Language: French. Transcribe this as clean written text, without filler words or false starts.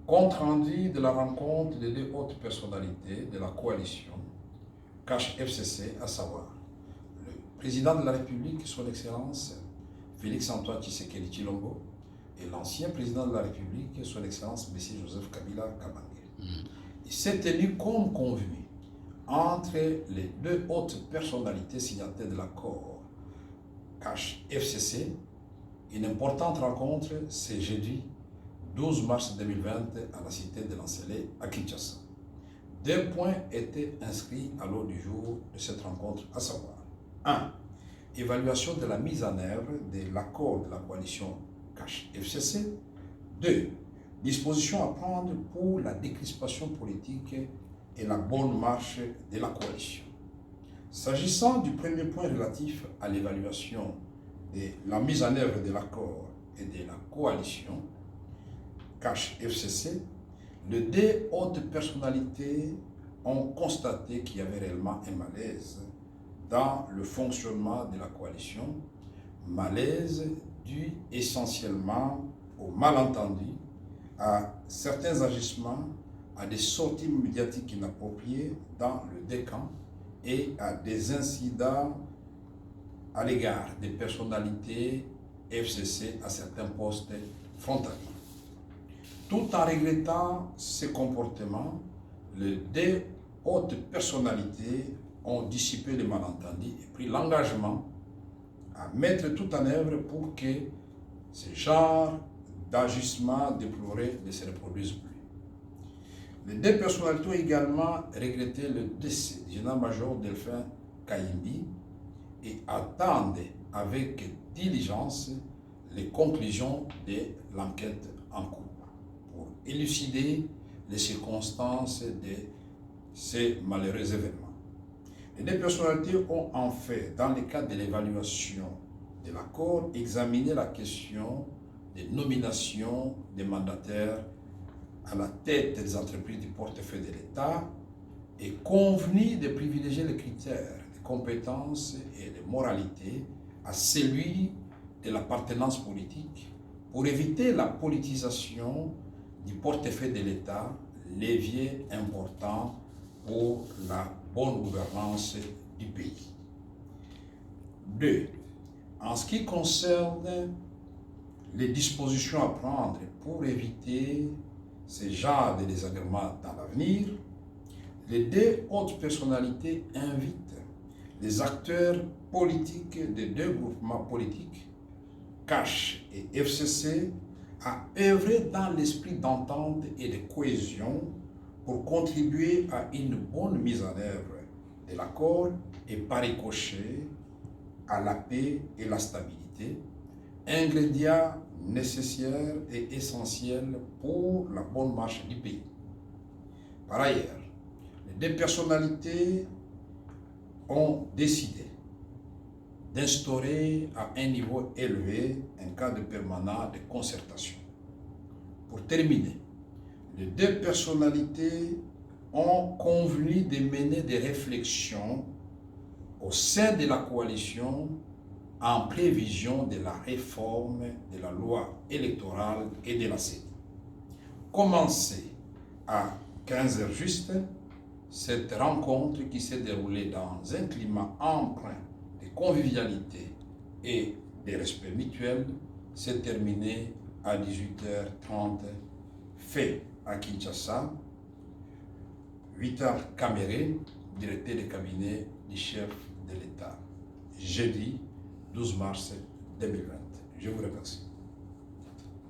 Compte rendu de la rencontre des deux hautes personnalités de la coalition CASH FCC, à savoir le président de la République, son Excellence Félix-Antoine Tshisekedi Tshilombo, et l'ancien président de la République, son Excellence M. Joseph Kabila Kabange. Il s'est tenu comme convenu entre les deux hautes personnalités signataires de l'accord CASH FCC. Une importante rencontre ce jeudi 12 mars 2020 à la cité de l'Encelé à Kinshasa. Deux points étaient inscrits à l'ordre du jour de cette rencontre, à savoir 1. Évaluation de la mise en œuvre de l'accord de la coalition CASH FCC. 2. Dispositions à prendre pour la décrispation politique et la bonne marche de la coalition. S'agissant du premier point relatif à l'évaluation de la mise en œuvre de l'accord et de la coalition CASH FCC, les deux hautes personnalités ont constaté qu'il y avait réellement un malaise dans le fonctionnement de la coalition, malaise dû essentiellement au malentendu, à certains agissements, à des sorties médiatiques inappropriées dans le décan et à des incidents à l'égard des personnalités FCC à certains postes frontaliers. Tout en regrettant ces comportements, les deux hautes personnalités ont dissipé les malentendus et pris l'engagement à mettre tout en œuvre pour que ce genre d'agissement déploré ne se reproduise plus. Les deux personnalités ont également regretté le décès du général-major Delphin Kayimbi et attendent avec diligence les conclusions de l'enquête en cours pour élucider les circonstances de ces malheureux événements. Les deux personnalités ont en fait, dans le cadre de l'évaluation de l'accord, examiné la question des nominations des mandataires à la tête des entreprises du portefeuille de l'État et convenu de privilégier les critères de compétences et de moralité à celui de l'appartenance politique pour éviter la politisation du portefeuille de l'État, levier important pour la bonne gouvernance du pays. 2. En ce qui concerne les dispositions à prendre pour éviter ce genre de désagréments dans l'avenir, les deux hautes personnalités invitent les acteurs politiques des deux groupements politiques, CASH et FCC, à œuvrer dans l'esprit d'entente et de cohésion pour contribuer à une bonne mise en œuvre de l'accord et par ricochet à la paix et la stabilité, ingrédients nécessaires et essentiels pour la bonne marche du pays. Par ailleurs, les deux personnalités ont décidé d'instaurer à un niveau élevé un cadre permanent de concertation. Pour terminer, les deux personnalités ont convenu de mener des réflexions au sein de la coalition en prévision de la réforme de la loi électorale et de la CENI. Commencée à 15h juste, cette rencontre qui s'est déroulée dans un climat empreint de convivialité et de respect mutuel s'est terminée à 18h30, fait à Kinshasa, 8h Caméré, directeur de cabinet du chef de l'État, jeudi 12 mars 2020. Je vous remercie.